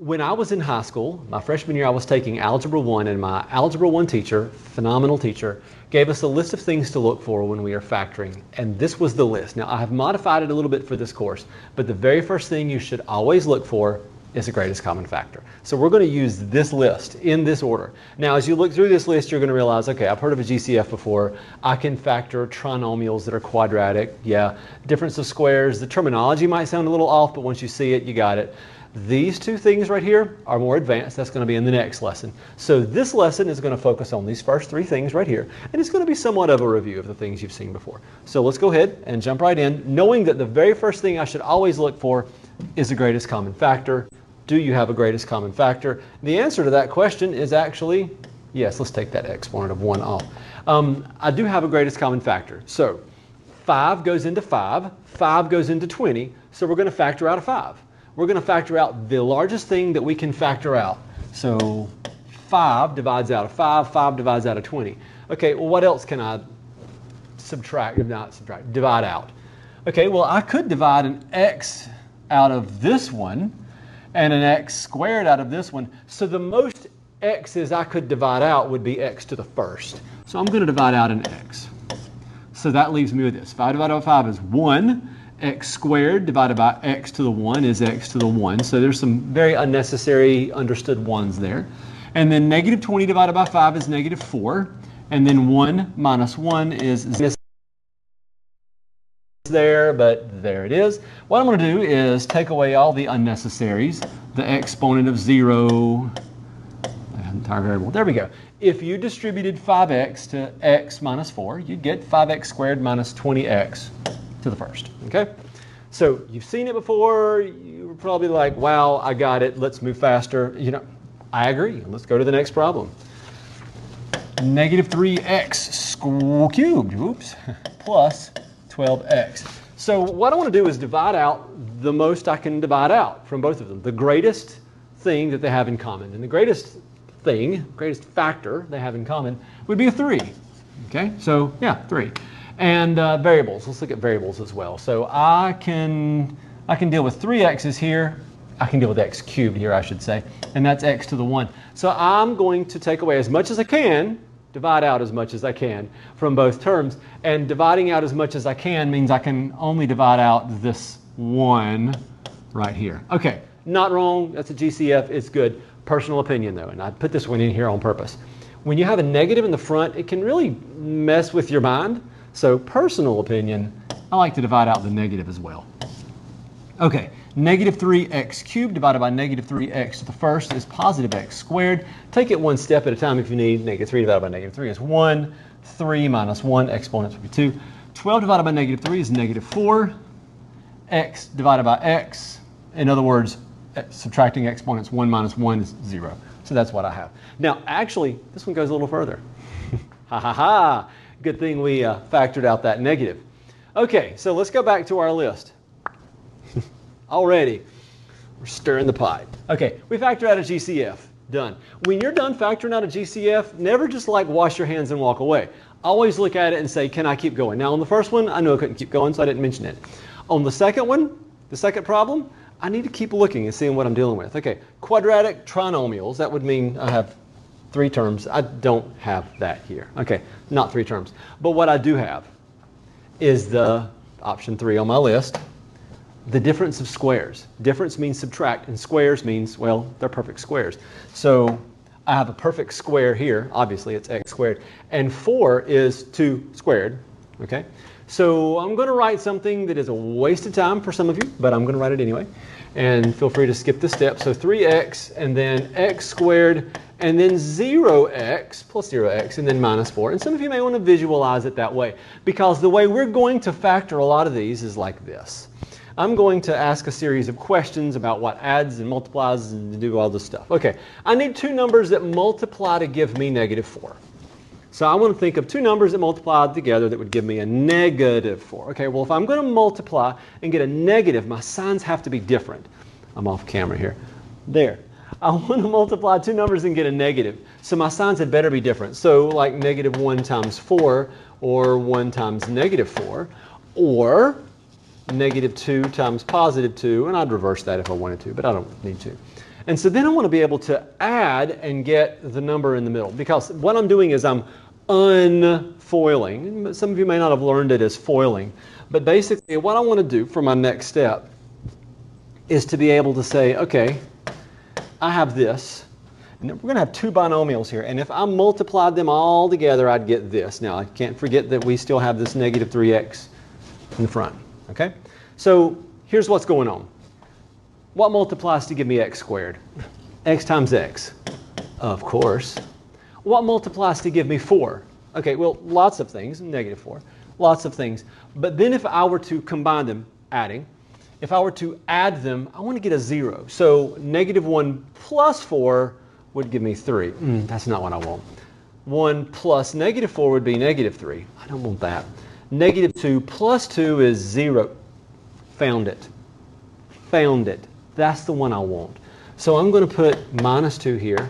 When I was in high school, my freshman year, I was taking Algebra 1, and my Algebra 1 teacher, phenomenal teacher, gave us a list of things to look for when we are factoring, and this was the list. Now, I have modified it a little bit for this course, but the very first thing you should always look for is the greatest common factor. So we're going to use this list in this order. Now, as you look through this list, you're going to realize, okay, I've heard of a GCF before. I can factor trinomials that are quadratic. Yeah, difference of squares. The terminology might sound a little off, but once you see it, you got it. These two things right here are more advanced. That's going to be in the next lesson. So this lesson is going to focus on these first three things right here, and it's going to be somewhat of a review of the things you've seen before. So let's go ahead and jump right in, knowing that the very first thing I should always look for is the greatest common factor. Do you have a greatest common factor? The answer to that question is actually yes. Let's take that exponent of 1 off. I do have a greatest common factor. So 5 goes into 5, 5 goes into 20, so we're going to factor out a 5. We're going to factor out the largest thing that we can factor out. So 5 divides out of 5, 5 divides out of 20. Okay, well, what else can I divide out? Okay, well, I could divide an x out of this one and an x squared out of this one. So the most x's I could divide out would be x to the first. So I'm going to divide out an x. So that leaves me with this. 5 divided by 5 is 1. X squared divided by x to the 1 is x to the 1. So there's some very unnecessary understood ones there. And then negative 20 divided by 5 is negative 4. And then 1 minus 1 is there, but there it is. What I'm going to do is take away all the unnecessaries. The exponent of 0, entire variable. There we go. If you distributed 5x to x minus 4, you'd get 5x squared minus 20x to the first. Okay? So you've seen it before. You were probably like, wow, I got it. Let's move faster. You know, I agree. Let's go to the next problem. Negative 3x cubed, oops, plus 12x. So what I want to do is divide out the most I can divide out from both of them. The greatest thing that they have in common. And the greatest factor they have in common would be a 3. Okay? So, yeah, 3. And variables. Let's look at variables as well. So I can deal with 3x's here. I can deal with x cubed here, I should say. And that's x to the 1. So I'm going to take away as much as I can, divide out as much as I can from both terms. And dividing out as much as I can means I can only divide out this 1 right here. Okay, not wrong. That's a GCF. It's good. Personal opinion, though. And I put this one in here on purpose. When you have a negative in the front, it can really mess with your mind. So personal opinion, I like to divide out the negative as well. Okay, negative 3x cubed divided by negative 3x to the first is positive x squared. Take it one step at a time if you need. Negative 3 divided by negative 3 is 1. 3 minus 1, exponents would be 2. 12 divided by negative 3 is negative 4. X divided by x, in other words, subtracting exponents, 1 minus 1 is 0. So that's what I have. Now, actually, this one goes a little further. Ha ha ha. Good thing we factored out that negative. Okay, so let's go back to our list. Already, we're stirring the pot. Okay, we factor out a GCF. Done. When you're done factoring out a GCF, never just like wash your hands and walk away. Always look at it and say, can I keep going? Now, on the first one, I knew I couldn't keep going, so I didn't mention it. On the second one, the second problem, I need to keep looking and seeing what I'm dealing with. Okay, quadratic trinomials, that would mean I have 3 terms. I don't have that here. Okay, not 3 terms. But what I do have is the option 3 on my list, the difference of squares. Difference means subtract, and squares means, well, they're perfect squares. So I have a perfect square here. Obviously, it's x squared. And 4 is 2 squared. Okay? So I'm going to write something that is a waste of time for some of you, but I'm going to write it anyway. And feel free to skip this step. So 3x, and then x squared, and then 0x plus 0x, and then minus 4. And some of you may want to visualize it that way, because the way we're going to factor a lot of these is like this. I'm going to ask a series of questions about what adds and multiplies and do all this stuff. Okay, I need 2 numbers that multiply to give me negative 4. So I want to think of 2 numbers that multiply together that would give me a negative 4. Okay, well, if I'm going to multiply and get a negative, my signs have to be different. I'm off camera here. There. I want to multiply 2 numbers and get a negative. So my signs had better be different. So like negative 1 times 4, or 1 times negative 4, or negative 2 times positive 2, and I'd reverse that if I wanted to, but I don't need to. And so then I want to be able to add and get the number in the middle, because what I'm doing is I'm unfoiling. Some of you may not have learned it as foiling, but basically what I want to do for my next step is to be able to say, okay, I have this, and we're going to have two binomials here, and if I multiplied them all together, I'd get this. Now, I can't forget that we still have this negative 3x in the front, okay? So here's what's going on. What multiplies to give me x squared? X times x, of course. What multiplies to give me 4? Okay, well, lots of things, negative 4, lots of things. But then if I were to combine them, adding, if I were to add them, I want to get a 0. So negative 1 plus 4 would give me 3. That's not what I want. 1 plus negative 4 would be negative 3. I don't want that. Negative 2 plus 2 is 0. Found it. Found it. That's the one I want. So I'm going to put minus 2 here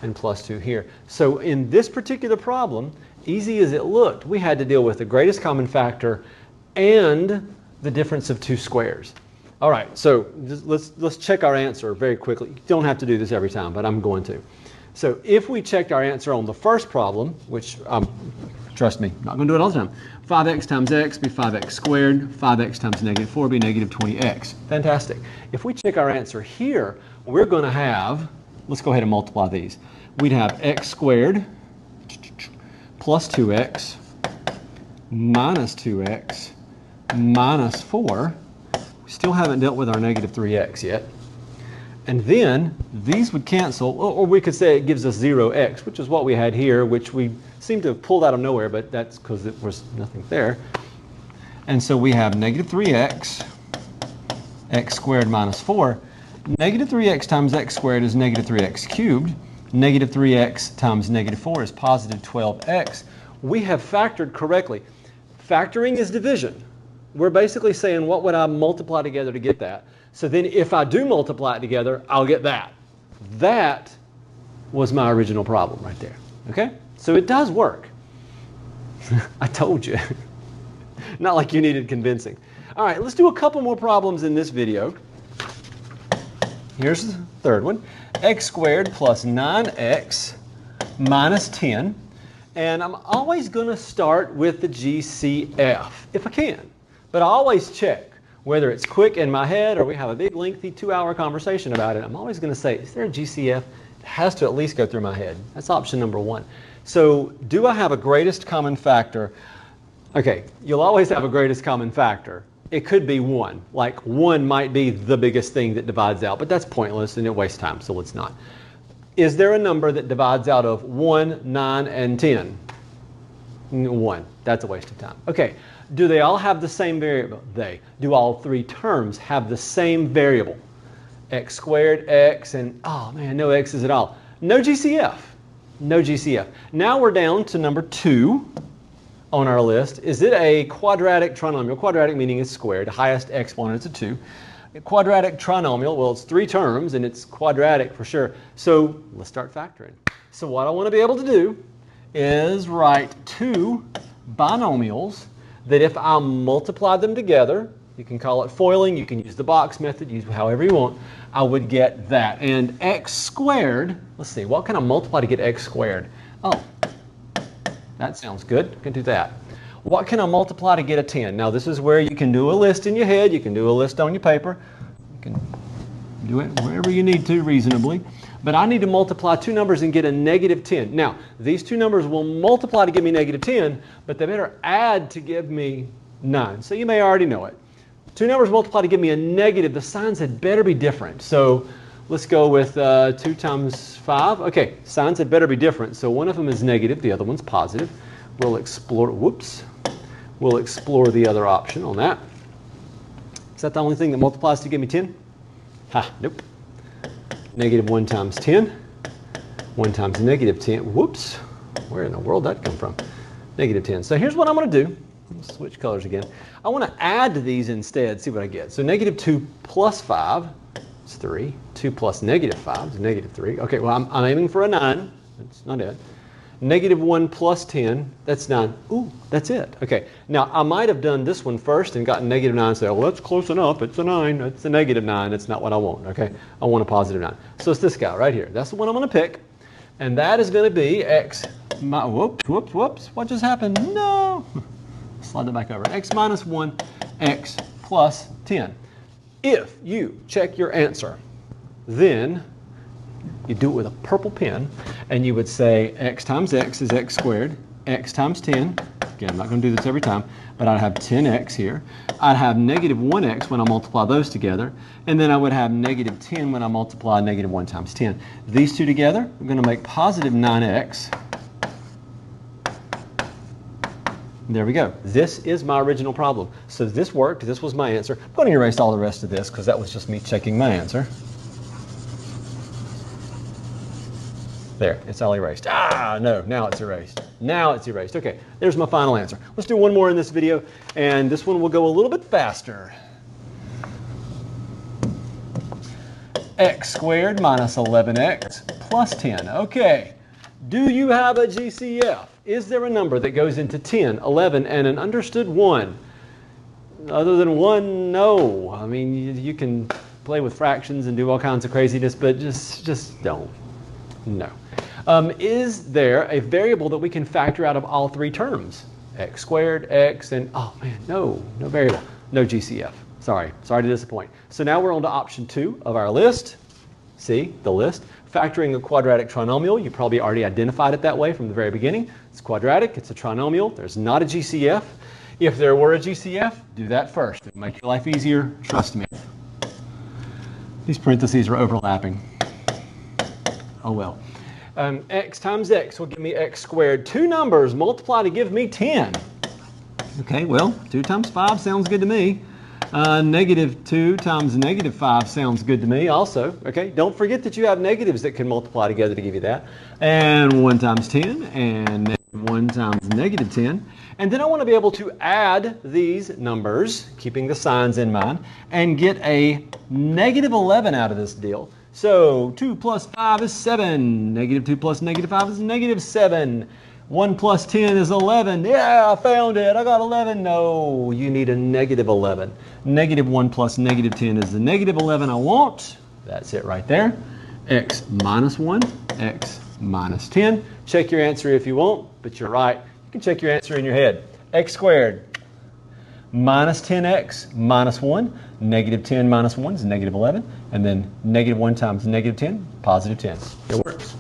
and plus 2 here. So in this particular problem, easy as it looked, we had to deal with the greatest common factor and the difference of two squares. All right, so let's check our answer very quickly. You don't have to do this every time, but I'm going to. So if we checked our answer on the first problem, which, trust me, not going to do it all the time. 5x times x be 5x squared. 5x times negative 4 be negative 20x. Fantastic. If we check our answer here, we're going to have, let's go ahead and multiply these. We'd have x squared plus 2x minus 2x minus 4. We still haven't dealt with our negative 3x yet. And then these would cancel, or we could say it gives us 0x, which is what we had here, which we seem to have pulled out of nowhere, but that's because there was nothing there. And so we have negative 3x, x squared minus 4. Negative 3x times x squared is negative 3x cubed. Negative 3x times negative 4 is positive 12x. We have factored correctly. Factoring is division. We're basically saying, what would I multiply together to get that? So then if I do multiply it together, I'll get that. That was my original problem right there. Okay? So it does work. I told you. Not like you needed convincing. All right, let's do a couple more problems in this video. Here's the third one. X squared plus 9x minus 10. And I'm always going to start with the GCF, if I can. But I always check, whether it's quick in my head or we have a big, lengthy 2-hour conversation about it. I'm always going to say, is there a GCF? It has to at least go through my head. That's option number 1. So do I have a greatest common factor? Okay, you'll always have a greatest common factor. It could be 1. Like 1 might be the biggest thing that divides out, but that's pointless and it wastes time, so let's not. Is there a number that divides out of 1, 9, and 10? 1. That's a waste of time. Okay. Do they all have the same variable? Do all 3 terms have the same variable? X squared, x, and oh man, no x's at all. No GCF. No GCF. Now we're down to number 2 on our list. Is it a quadratic trinomial? Quadratic meaning it's squared. Highest exponent is a 2. A quadratic trinomial, well, it's 3 terms and it's quadratic for sure. So let's start factoring. So what I want to be able to do is write 2 binomials that if I multiply them together, you can call it foiling, you can use the box method, use however you want, I would get that. And x squared, let's see, what can I multiply to get x squared? Oh, that sounds good, I can do that. What can I multiply to get a 10? Now this is where you can do a list in your head, you can do a list on your paper, you can do it wherever you need to reasonably. But I need to multiply 2 numbers and get a negative 10. Now, these 2 numbers will multiply to give me negative 10, but they better add to give me 9. So you may already know it. 2 numbers multiply to give me a negative. The signs had better be different. So let's go with 2 times 5. Okay, signs had better be different. So one of them is negative, the other one's positive. We'll explore, we'll explore the other option on that. Is that the only thing that multiplies to give me 10? Ha, nope. Negative 1 times 10. 1 times negative 10. Whoops. Where in the world did that come from? Negative 10. So here's what I'm going to do. Let's switch colors again. I want to add to these instead, see what I get. So negative 2 plus 5 is 3. 2 plus negative 5 is negative 3. Okay, well, I'm aiming for a 9. That's not it. Negative 1 plus 10, that's 9. Ooh, that's it. Okay, now I might have done this one first and gotten negative 9 and say, well, that's close enough. It's a 9. It's a negative 9. It's not what I want, okay? I want a positive 9. So it's this guy right here. That's the one I'm going to pick. And that is going to be x, whoops. What just happened? No. Slide that back over. X minus 1, x plus 10. If you check your answer, then you do it with a purple pen, and you would say x times x is x squared, x times 10. Again, I'm not going to do this every time, but I'd have 10x here. I'd have negative 1x when I multiply those together, and then I would have negative 10 when I multiply negative 1 times 10. These two together are going to make positive 9x. There we go. This is my original problem. So this worked. This was my answer. I'm going to erase all the rest of this because that was just me checking my answer. There, it's all erased. Ah, no, now it's erased. Now it's erased. Okay, there's my final answer. Let's do one more in this video, and this one will go a little bit faster. X squared minus 11x plus 10. Okay, do you have a GCF? Is there a number that goes into 10, 11, and an understood 1? Other than 1, no. I mean, you can play with fractions and do all kinds of craziness, but just don't. No. Is there a variable that we can factor out of all three terms? X squared, x, and oh man, no variable, no GCF. Sorry to disappoint. So now we're on to option 2 of our list. See, the list. Factoring a quadratic trinomial, you probably already identified it that way from the very beginning. It's quadratic, it's a trinomial, there's not a GCF. If there were a GCF, do that first. It'll make your life easier, trust me. These parentheses are overlapping. Oh well. X times x will give me x squared. Two numbers multiply to give me 10. Okay, well, 2 times 5 sounds good to me. Negative 2 times negative 5 sounds good to me also. Okay, don't forget that you have negatives that can multiply together to give you that. And 1 times 10 and 1 times negative 10. And then I want to be able to add these numbers, keeping the signs in mind, and get a negative 11 out of this deal. So 2 plus 5 is 7. Negative 2 plus negative 5 is negative 7. 1 plus 10 is 11. Yeah, I found it. I got 11. No, you need a negative 11. Negative 1 plus negative 10 is the negative 11 I want. That's it right there. X minus 1, x minus 10. Check your answer if you want, but you're right. You can check your answer in your head. X squared minus 10x minus 1. Negative 10 minus 1 is negative 11. And then negative 1 times negative 10, positive 10. It works.